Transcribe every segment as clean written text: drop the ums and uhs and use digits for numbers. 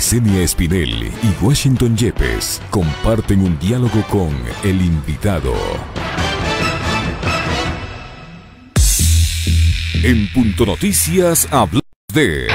Yesenia Espinel y Washington Yepes comparten un diálogo con el invitado. En Punto Noticias hablamos de...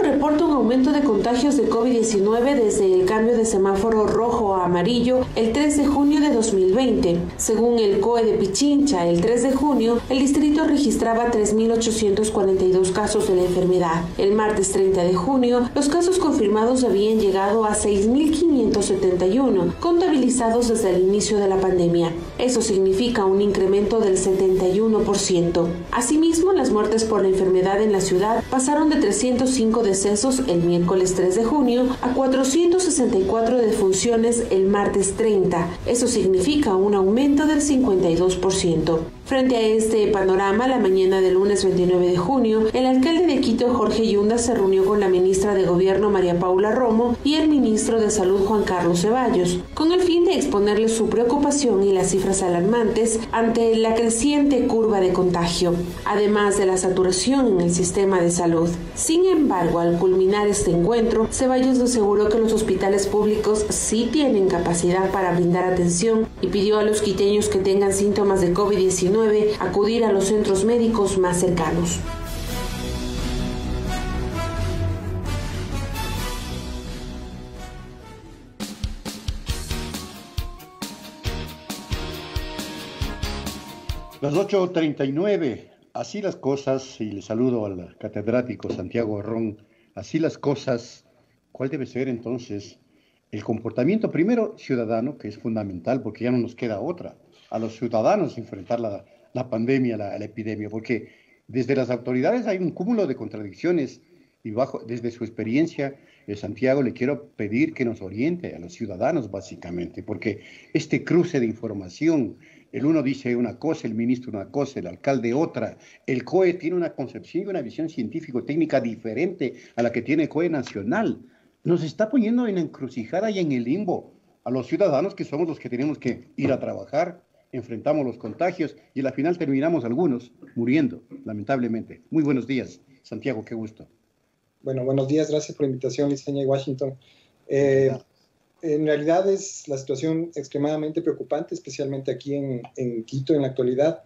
Reporta un aumento de contagios de COVID-19 desde el cambio de semáforo rojo a amarillo el 3 de junio de 2020. Según el COE de Pichincha, el 3 de junio, el distrito registraba 3.842 casos de la enfermedad. El martes 30 de junio, los casos confirmados habían llegado a 6.571, contabilizados desde el inicio de la pandemia. Eso significa un incremento del 71%. Asimismo, las muertes por la enfermedad en la ciudad pasaron de 305 decesos el miércoles 3 de junio a 464 defunciones el martes 30. Eso significa un aumento del 52%. Frente a este panorama, la mañana del lunes 29 de junio, el alcalde de Quito, Jorge Yunda, se reunió con la ministra de Gobierno, María Paula Romo, y el ministro de Salud, Juan Carlos Ceballos, con el fin de exponerles su preocupación y las cifras alarmantes ante la creciente curva de contagio, además de la saturación en el sistema de salud. Sin embargo, al culminar este encuentro, Ceballos aseguró que los hospitales públicos sí tienen capacidad para brindar atención y pidió a los quiteños que tengan síntomas de COVID-19 acudir a los centros médicos más cercanos. Las 8:39, así las cosas, y le saludo al catedrático Santiago Arrón, así las cosas. ¿Cuál debe ser entonces el comportamiento primero ciudadano, que es fundamental porque ya no nos queda otra, a los ciudadanos enfrentar la pandemia, la epidemia, porque desde las autoridades hay un cúmulo de contradicciones y desde su experiencia, Santiago, le quiero pedir que nos oriente a los ciudadanos básicamente, porque este cruce de información, el uno dice una cosa, el ministro una cosa, el alcalde otra, el COE tiene una concepción y una visión científico-técnica diferente a la que tiene el COE nacional, nos está poniendo en la encrucijada y en el limbo a los ciudadanos que somos los que tenemos que ir a trabajar, enfrentamos los contagios y al final terminamos algunos muriendo, lamentablemente. Muy buenos días, Santiago, qué gusto. Bueno, buenos días, gracias por la invitación, Yesenia y Washington. En realidad es la situación extremadamente preocupante, especialmente aquí en Quito en la actualidad.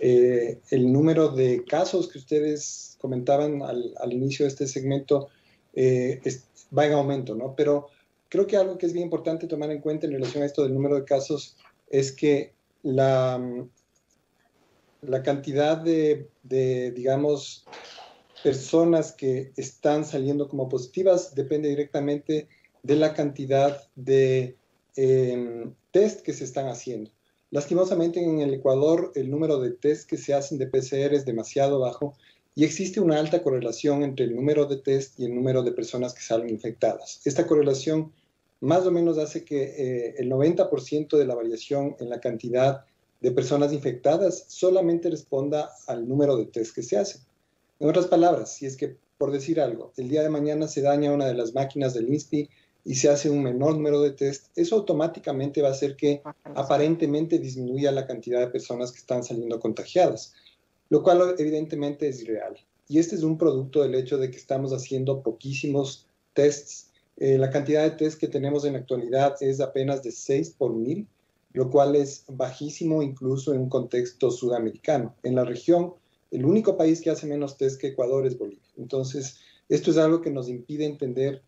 El número de casos que ustedes comentaban al inicio de este segmento va en aumento, ¿no? Pero creo que algo que es bien importante tomar en cuenta en relación a esto del número de casos es que la cantidad de, digamos, personas que están saliendo como positivas depende directamente de la cantidad de test que se están haciendo. Lastimosamente en el Ecuador el número de test que se hacen de PCR es demasiado bajo y existe una alta correlación entre el número de test y el número de personas que salen infectadas. Esta correlación más o menos hace que el 90% de la variación en la cantidad de personas infectadas solamente responda al número de test que se hacen. En otras palabras, si es que, por decir algo, el día de mañana se daña una de las máquinas del INSPI y se hace un menor número de test, eso automáticamente va a hacer que aparentemente disminuya la cantidad de personas que están saliendo contagiadas, lo cual evidentemente es irreal. Y este es un producto del hecho de que estamos haciendo poquísimos tests. La cantidad de test que tenemos en la actualidad es apenas de 6 por 1000, lo cual es bajísimo incluso en un contexto sudamericano. En la región, el único país que hace menos test que Ecuador es Bolivia. Entonces, esto es algo que nos impide entender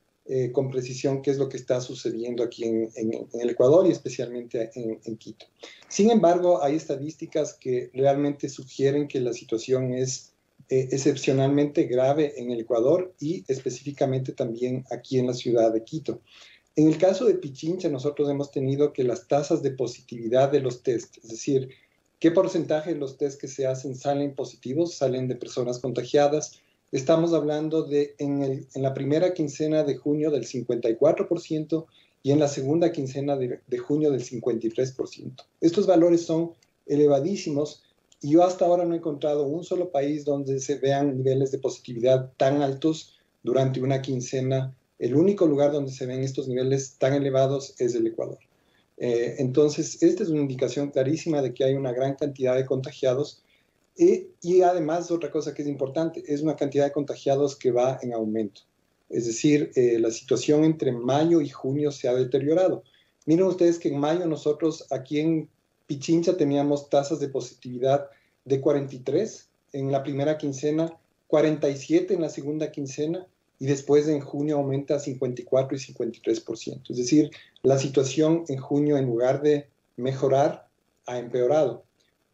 con precisión qué es lo que está sucediendo aquí en el Ecuador y especialmente en Quito. Sin embargo, hay estadísticas que realmente sugieren que la situación es excepcionalmente grave en el Ecuador y específicamente también aquí en la ciudad de Quito. En el caso de Pichincha, nosotros hemos tenido que las tasas de positividad de los test, es decir, qué porcentaje de los test que se hacen salen positivos, salen de personas contagiadas. Estamos hablando de en la primera quincena de junio del 54% y en la segunda quincena de junio del 53%. Estos valores son elevadísimos y yo hasta ahora no he encontrado un solo país donde se vean niveles de positividad tan altos durante una quincena. El único lugar donde se ven estos niveles tan elevados es el Ecuador. Entonces, esta es una indicación clarísima de que hay una gran cantidad de contagiados Y además, otra cosa que es importante, es una cantidad de contagiados que va en aumento. Es decir, la situación entre mayo y junio se ha deteriorado. Miren ustedes que en mayo nosotros aquí en Pichincha teníamos tasas de positividad de 43 en la primera quincena, 47 en la segunda quincena, y después en junio aumenta a 54 y 53%. Es decir, la situación en junio, en lugar de mejorar, ha empeorado,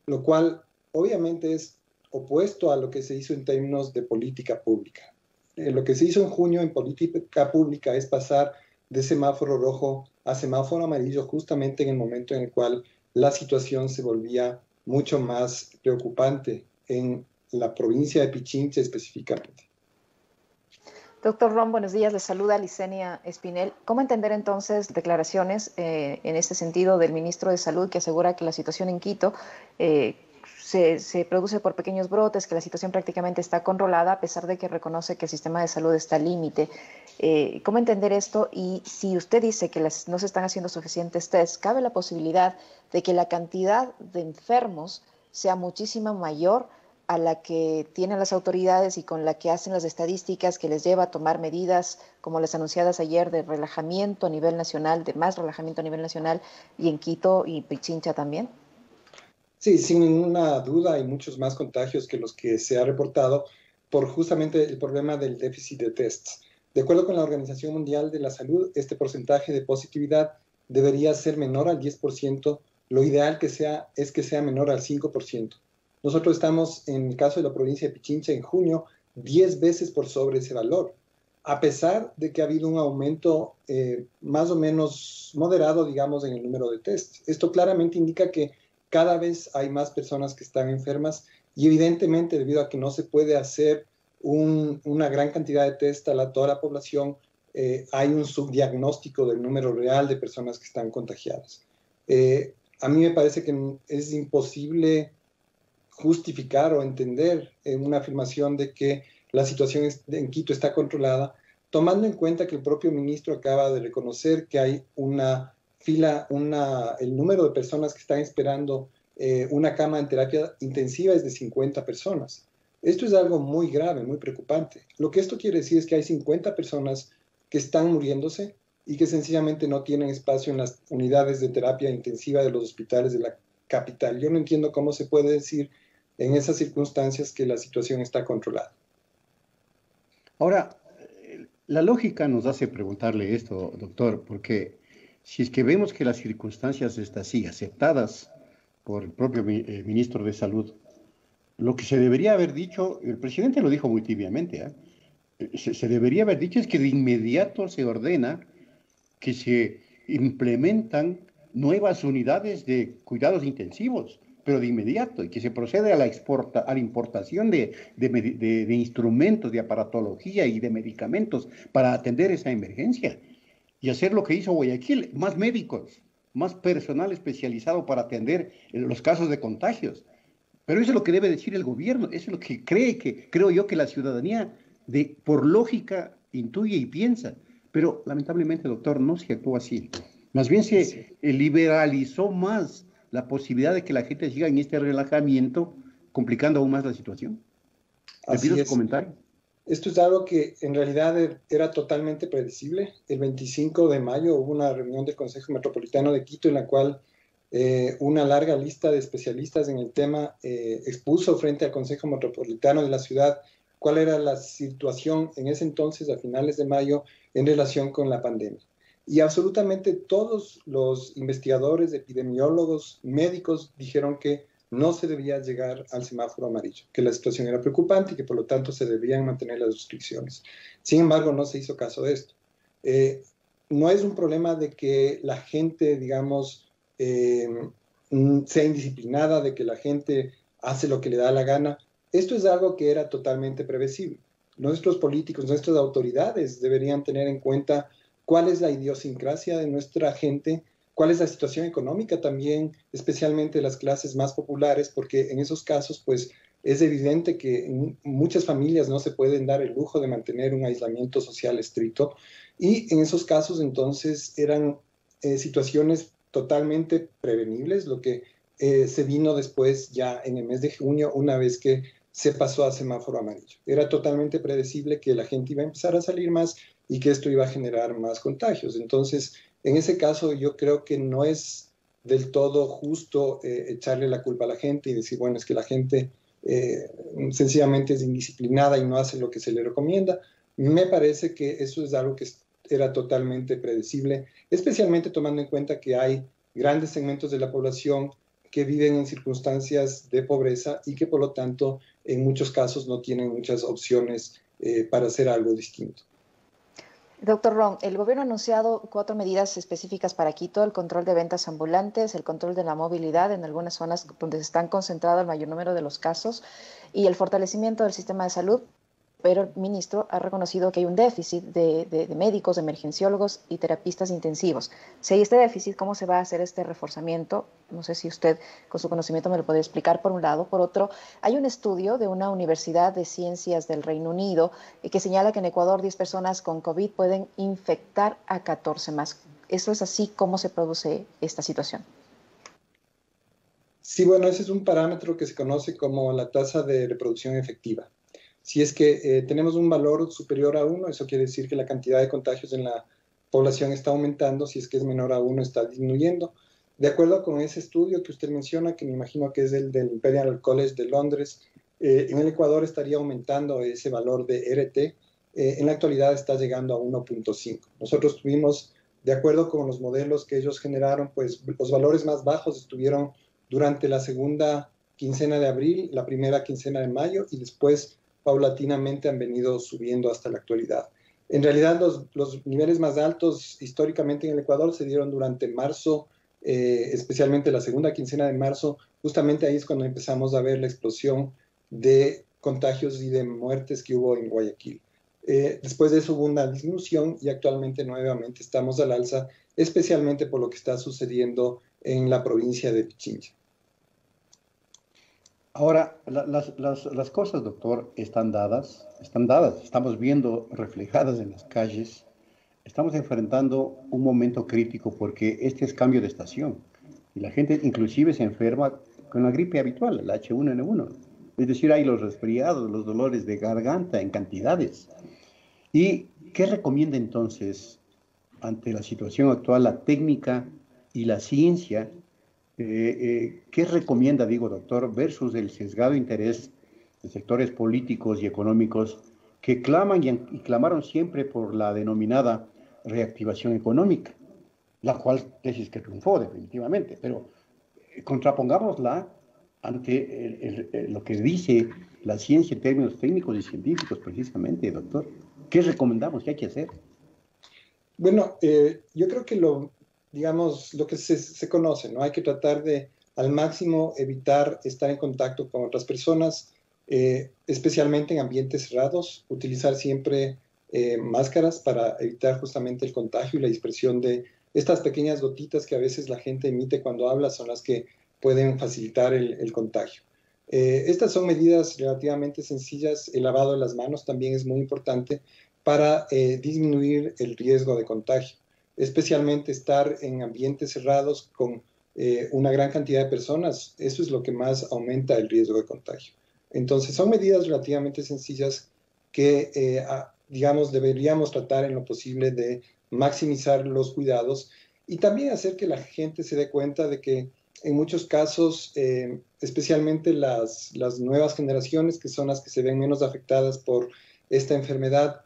lo cual obviamente es opuesto a lo que se hizo en términos de política pública. Lo que se hizo en junio en política pública es pasar de semáforo rojo a semáforo amarillo justamente en el momento en el cual la situación se volvía mucho más preocupante en la provincia de Pichincha específicamente. Doctor Ron, buenos días. Les saluda Licenia Espinel. ¿Cómo entender entonces declaraciones en este sentido del ministro de Salud que asegura que la situación en Quito se produce por pequeños brotes, que la situación prácticamente está controlada, a pesar de que reconoce que el sistema de salud está al límite? ¿Cómo entender esto? Y si usted dice que no se están haciendo suficientes tests, ¿cabe la posibilidad de que la cantidad de enfermos sea muchísimo mayor a la que tienen las autoridades y con la que hacen las estadísticas que les lleva a tomar medidas como las anunciadas ayer de relajamiento a nivel nacional, de más relajamiento a nivel nacional, y en Quito y Pichincha también? Sí, sin ninguna duda hay muchos más contagios que los que se ha reportado por justamente el problema del déficit de tests. De acuerdo con la Organización Mundial de la Salud, este porcentaje de positividad debería ser menor al 10%, lo ideal es que sea menor al 5%. Nosotros estamos, en el caso de la provincia de Pichincha, en junio, 10 veces por sobre ese valor, a pesar de que ha habido un aumento más o menos moderado, digamos, en el número de tests. Esto claramente indica que cada vez hay más personas que están enfermas y evidentemente debido a que no se puede hacer una gran cantidad de test a toda la población, hay un subdiagnóstico del número real de personas que están contagiadas. A mí me parece que es imposible justificar o entender una afirmación de que la situación en Quito está controlada, tomando en cuenta que el propio ministro acaba de reconocer que hay una fila, el número de personas que están esperando una cama en terapia intensiva es de 50 personas. Esto es algo muy grave, muy preocupante. Lo que esto quiere decir es que hay 50 personas que están muriéndose y que sencillamente no tienen espacio en las unidades de terapia intensiva de los hospitales de la capital. Yo no entiendo cómo se puede decir en esas circunstancias que la situación está controlada. Ahora, la lógica nos hace preguntarle esto, doctor, porque si es que vemos que las circunstancias están así, aceptadas por el propio ministro de Salud, lo que se debería haber dicho, el presidente lo dijo muy tibiamente, se debería haber dicho es que de inmediato se ordena que se implementan nuevas unidades de cuidados intensivos, pero de inmediato, y que se procede a la importación de instrumentos, de aparatología y de medicamentos para atender esa emergencia. Y hacer lo que hizo Guayaquil, más médicos, más personal especializado para atender los casos de contagios. Pero eso es lo que debe decir el gobierno, eso es lo que creo yo que la ciudadanía por lógica intuye y piensa. Pero lamentablemente, doctor, no se actuó así. Más bien se liberalizó más la posibilidad de que la gente siga en este relajamiento, complicando aún más la situación. Le pido su comentario. Esto es algo que en realidad era totalmente predecible. El 25 de mayo hubo una reunión del Consejo Metropolitano de Quito en la cual una larga lista de especialistas en el tema expuso frente al Consejo Metropolitano de la ciudad cuál era la situación en ese entonces, a finales de mayo, en relación con la pandemia. Y absolutamente todos los investigadores, epidemiólogos, médicos dijeron que no se debía llegar al semáforo amarillo, que la situación era preocupante y que por lo tanto se debían mantener las restricciones. Sin embargo, no se hizo caso de esto. No es un problema de que la gente, digamos, sea indisciplinada, de que la gente hace lo que le da la gana. Esto es algo que era totalmente previsible. Nuestros políticos, nuestras autoridades deberían tener en cuenta cuál es la idiosincrasia de nuestra gente, cuál es la situación económica también, especialmente de las clases más populares, porque en esos casos, pues, es evidente que muchas familias no se pueden dar el lujo de mantener un aislamiento social estricto, y en esos casos, entonces, eran situaciones totalmente prevenibles, lo que se vino después ya en el mes de junio, una vez que se pasó a semáforo amarillo. Era totalmente predecible que la gente iba a empezar a salir más y que esto iba a generar más contagios. Entonces, en ese caso, yo creo que no es del todo justo echarle la culpa a la gente y decir, bueno, es que la gente sencillamente es indisciplinada y no hace lo que se le recomienda. Me parece que eso es algo que era totalmente predecible, especialmente tomando en cuenta que hay grandes segmentos de la población que viven en circunstancias de pobreza y que por lo tanto en muchos casos no tienen muchas opciones para hacer algo distinto. Doctor Ron, el gobierno ha anunciado 4 medidas específicas para Quito: el control de ventas ambulantes, el control de la movilidad en algunas zonas donde se están concentrados el mayor número de los casos y el fortalecimiento del sistema de salud. Pero el ministro ha reconocido que hay un déficit de médicos, de emergenciólogos y terapistas intensivos. Si hay este déficit, ¿cómo se va a hacer este reforzamiento? No sé si usted, con su conocimiento, me lo puede explicar, por un lado. Por otro, hay un estudio de una universidad de ciencias del Reino Unido que señala que en Ecuador 10 personas con COVID pueden infectar a 14 más. ¿Eso es así? ¿Cómo se produce esta situación? Sí, bueno, ese es un parámetro que se conoce como la tasa de reproducción efectiva. Si es que tenemos un valor superior a 1, eso quiere decir que la cantidad de contagios en la población está aumentando. Si es que es menor a 1, está disminuyendo. De acuerdo con ese estudio que usted menciona, que me imagino que es el del Imperial College de Londres, en el Ecuador estaría aumentando ese valor de RT. En la actualidad está llegando a 1.5. Nosotros tuvimos, de acuerdo con los modelos que ellos generaron, pues los valores más bajos estuvieron durante la segunda quincena de abril, la primera quincena de mayo y después paulatinamente han venido subiendo hasta la actualidad. En realidad, los niveles más altos históricamente en el Ecuador se dieron durante marzo, especialmente la segunda quincena de marzo. Justamente ahí es cuando empezamos a ver la explosión de contagios y de muertes que hubo en Guayaquil. Después de eso hubo una disminución y actualmente nuevamente estamos al alza, especialmente por lo que está sucediendo en la provincia de Pichincha. Ahora, las cosas, doctor, están dadas, estamos viendo reflejadas en las calles, estamos enfrentando un momento crítico porque este es cambio de estación y la gente inclusive se enferma con la gripe habitual, el H1N1, es decir, hay los resfriados, los dolores de garganta en cantidades. ¿Y qué recomienda entonces ante la situación actual la técnica y la ciencia? ¿Qué recomienda, digo, doctor, versus el sesgado interés de sectores políticos y económicos que claman y clamaron siempre por la denominada reactivación económica, la cual tesis que triunfó definitivamente, pero contrapongámosla ante lo que dice la ciencia en términos técnicos y científicos precisamente, doctor? ¿Qué recomendamos? ¿Qué hay que hacer? Bueno, yo creo que digamos, lo que se conoce, ¿no? Hay que tratar de, al máximo, evitar estar en contacto con otras personas, especialmente en ambientes cerrados, utilizar siempre máscaras para evitar justamente el contagio y la dispersión de estas pequeñas gotitas que a veces la gente emite cuando habla, son las que pueden facilitar el contagio. Estas son medidas relativamente sencillas. El lavado de las manos también es muy importante para disminuir el riesgo de contagio, especialmente estar en ambientes cerrados con una gran cantidad de personas. Eso es lo que más aumenta el riesgo de contagio. Entonces, son medidas relativamente sencillas que, digamos, deberíamos tratar en lo posible de maximizar los cuidados y también hacer que la gente se dé cuenta de que en muchos casos, especialmente las nuevas generaciones, que son las que se ven menos afectadas por esta enfermedad,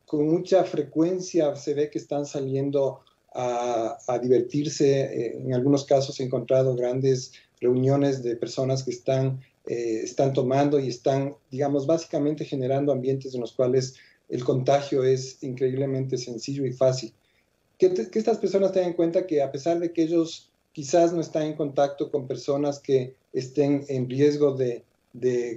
con mucha frecuencia se ve que están saliendo a divertirse. En algunos casos he encontrado grandes reuniones de personas que están tomando y están, digamos, básicamente generando ambientes en los cuales el contagio es increíblemente sencillo y fácil. Que estas personas tengan en cuenta que a pesar de que ellos quizás no están en contacto con personas que estén en riesgo de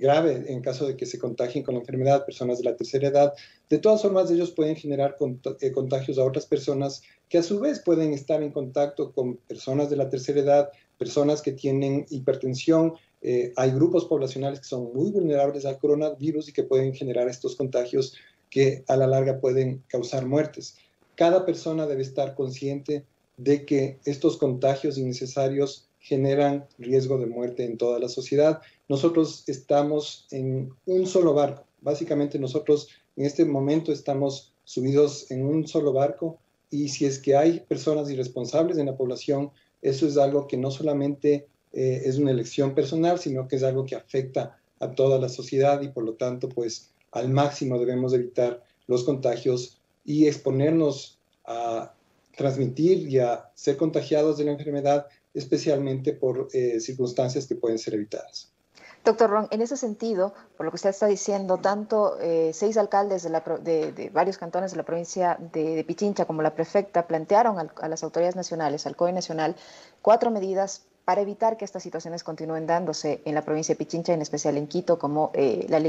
grave en caso de que se contagien con la enfermedad, personas de la tercera edad, de todas formas ellos pueden generar contagios a otras personas que a su vez pueden estar en contacto con personas de la tercera edad, personas que tienen hipertensión. Hay grupos poblacionales que son muy vulnerables al coronavirus y que pueden generar estos contagios que a la larga pueden causar muertes. Cada persona debe estar consciente de que estos contagios innecesarios generan riesgo de muerte en toda la sociedad. Nosotros estamos en un solo barco. Básicamente nosotros en este momento estamos subidos en un solo barco, y si es que hay personas irresponsables en la población, eso es algo que no solamente es una elección personal, sino que es algo que afecta a toda la sociedad, y por lo tanto, pues al máximo debemos evitar los contagios y exponernos a transmitir y a ser contagiados de la enfermedad, especialmente por circunstancias que pueden ser evitadas. Doctor Ron, en ese sentido, por lo que usted está diciendo, tanto 6 alcaldes de varios cantones de la provincia de Pichincha como la prefecta plantearon a las autoridades nacionales, al COE nacional, 4 medidas para evitar que estas situaciones continúen dándose en la provincia de Pichincha, en especial en Quito, como la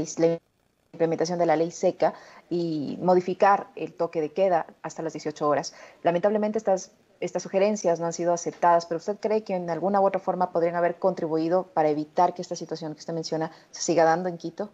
implementación de la ley seca y modificar el toque de queda hasta las 18 horas. Lamentablemente estas sugerencias no han sido aceptadas, pero ¿usted cree que en alguna u otra forma podrían haber contribuido para evitar que esta situación que usted menciona se siga dando en Quito?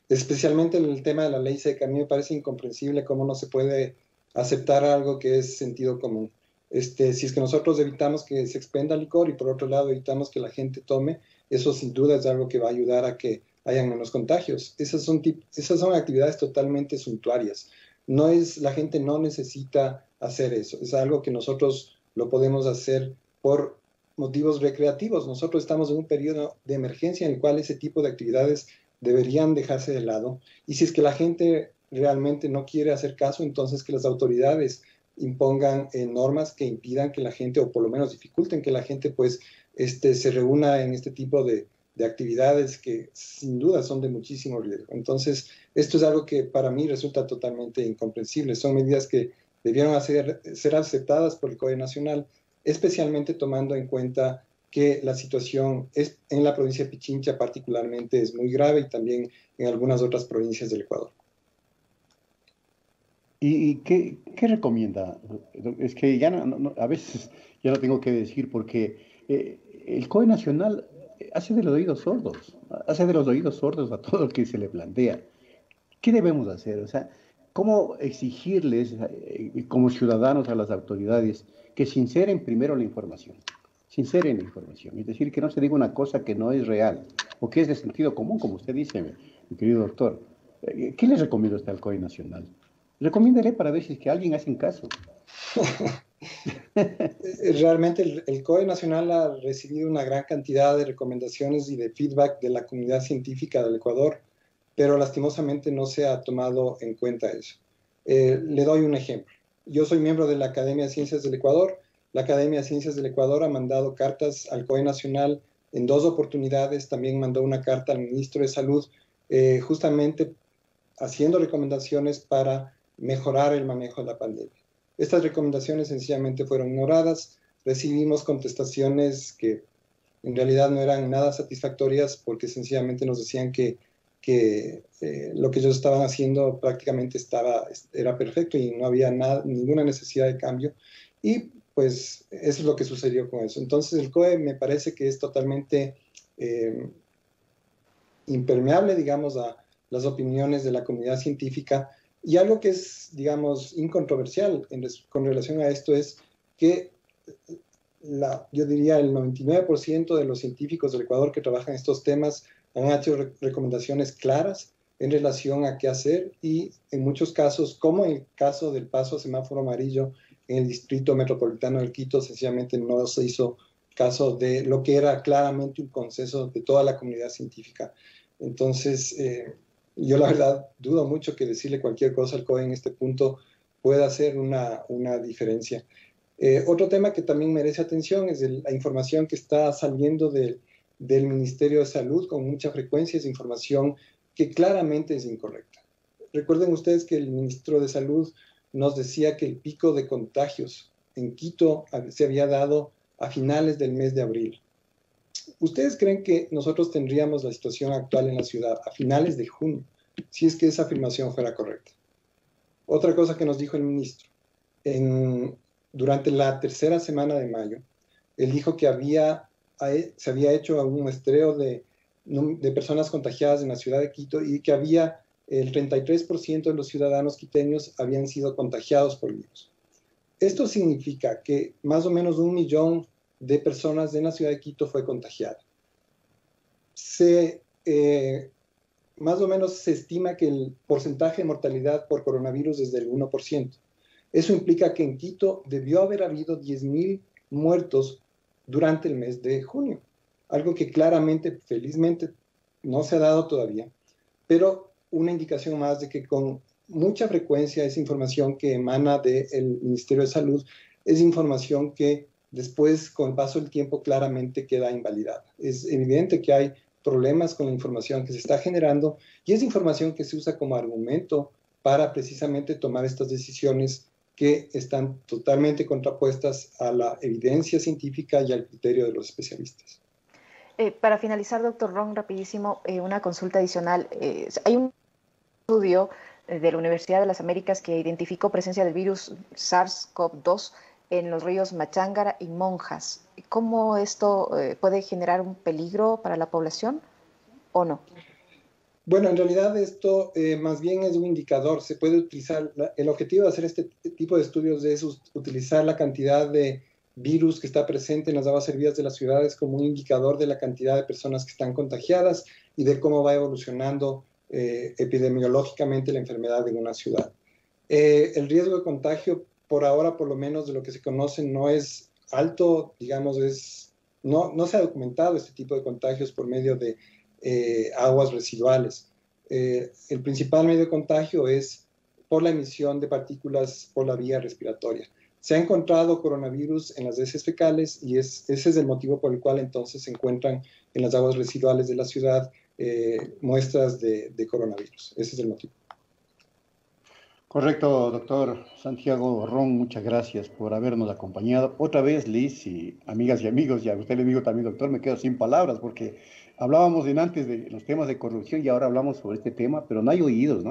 Especialmente en el tema de la ley seca, a mí me parece incomprensible cómo no se puede aceptar algo que es sentido común. Si es que nosotros evitamos que se expenda licor y por otro lado evitamos que la gente tome, eso sin duda es algo que va a ayudar a que hayan menos contagios. Esas son actividades totalmente suntuarias. La gente no necesita hacer eso. Es algo que nosotros lo podemos hacer por motivos recreativos. Nosotros estamos en un periodo de emergencia en el cual ese tipo de actividades deberían dejarse de lado. Y si es que la gente realmente no quiere hacer caso, entonces que las autoridades impongan normas que impidan que la gente, o por lo menos dificulten que la gente pues se reúna en este tipo de actividades que sin duda son de muchísimo riesgo. Entonces, esto es algo que para mí resulta totalmente incomprensible. Son medidas que debieron ser aceptadas por el COE Nacional, especialmente tomando en cuenta que la situación en la provincia de Pichincha particularmente es muy grave y también en algunas otras provincias del Ecuador. ¿Y qué recomienda? Es que ya a veces ya no tengo que decir porque el COE Nacional hace de los oídos sordos a todo lo que se le plantea. ¿Qué debemos hacer? O sea, ¿cómo exigirles como ciudadanos a las autoridades que sinceren primero la información? Sinceren la información, es decir, que no se diga una cosa que no es real o que es de sentido común, como usted dice, mi querido doctor. ¿Qué les recomienda usted al COE Nacional? Recomiéndele para ver si es que alguien hace caso. Realmente el COE Nacional ha recibido una gran cantidad de recomendaciones y de feedback de la comunidad científica del Ecuador, pero lastimosamente no se ha tomado en cuenta eso. Le doy un ejemplo. Yo soy miembro de la Academia de Ciencias del Ecuador. La Academia de Ciencias del Ecuador ha mandado cartas al COE Nacional en 2 oportunidades. También mandó una carta al ministro de Salud, justamente haciendo recomendaciones para mejorar el manejo de la pandemia. Estas recomendaciones sencillamente fueron ignoradas. Recibimos contestaciones que en realidad no eran nada satisfactorias porque sencillamente nos decían que lo que ellos estaban haciendo prácticamente era perfecto y no había ninguna necesidad de cambio. Y pues eso es lo que sucedió con eso. Entonces el COE me parece que es totalmente impermeable, digamos, a las opiniones de la comunidad científica. Y algo que es, digamos, incontroversial con relación a esto es que yo diría el 99% de los científicos del Ecuador que trabajan en estos temas han hecho recomendaciones claras en relación a qué hacer y en muchos casos, como en el caso del paso a semáforo amarillo en el distrito metropolitano del Quito, sencillamente no se hizo caso de lo que era claramente un consenso de toda la comunidad científica. Entonces, yo la verdad dudo mucho que decirle cualquier cosa al COE en este punto pueda hacer una diferencia. Otro tema que también merece atención es la información que está saliendo del Ministerio de Salud con mucha frecuencia, es información que claramente es incorrecta. Recuerden ustedes que el ministro de Salud nos decía que el pico de contagios en Quito se había dado a finales del mes de abril. ¿Ustedes creen que nosotros tendríamos la situación actual en la ciudad a finales de junio, si es que esa afirmación fuera correcta? Otra cosa que nos dijo el ministro, durante la tercera semana de mayo, él dijo que se había hecho un muestreo de personas contagiadas en la ciudad de Quito y que el 33% de los ciudadanos quiteños habían sido contagiados por el virus. Esto significa que más o menos 1 millón de personas en la ciudad de Quito fue contagiada. Más o menos se estima que el porcentaje de mortalidad por coronavirus es del 1%. Eso implica que en Quito debió haber habido 10.000 muertos durante el mes de junio, algo que claramente, felizmente, no se ha dado todavía, pero una indicación más de que con mucha frecuencia esa información que emana del Ministerio de Salud es información que después, con el paso del tiempo, claramente queda invalidada. Es evidente que hay problemas con la información que se está generando y es información que se usa como argumento para precisamente tomar estas decisiones que están totalmente contrapuestas a la evidencia científica y al criterio de los especialistas. Para finalizar, doctor Ron, rapidísimo, una consulta adicional. Hay un estudio de la Universidad de las Américas que identificó presencia del virus SARS-CoV-2 en los ríos Machángara y Monjas. ¿Cómo esto puede generar un peligro para la población o no? Bueno, en realidad esto más bien es un indicador. Se puede utilizar, el objetivo de hacer este tipo de estudios es utilizar la cantidad de virus que está presente en las aguas servidas de las ciudades como un indicador de la cantidad de personas que están contagiadas y de cómo va evolucionando epidemiológicamente la enfermedad en una ciudad. El riesgo de contagio, por ahora, por lo menos de lo que se conoce, no es alto, digamos, no se ha documentado este tipo de contagios por medio de aguas residuales. El principal medio de contagio es por la emisión de partículas por la vía respiratoria. Se ha encontrado coronavirus en las heces fecales y ese es el motivo por el cual entonces se encuentran en las aguas residuales de la ciudad muestras de coronavirus. Ese es el motivo. Correcto, doctor Santiago Ron, muchas gracias por habernos acompañado. Otra vez, Liz y amigas y amigos, y a usted le digo también, doctor, me quedo sin palabras porque hablábamos antes de los temas de corrupción y ahora hablamos sobre este tema, pero no hay oídos,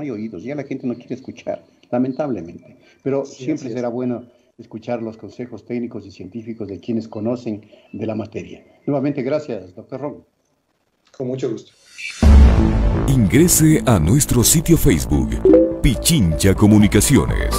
ya la gente no quiere escuchar, lamentablemente. Pero sí, siempre será bueno escuchar los consejos técnicos y científicos de quienes conocen de la materia. Nuevamente, gracias, doctor Ron. Con mucho gusto. Ingrese a nuestro sitio Facebook, Pichincha Comunicaciones.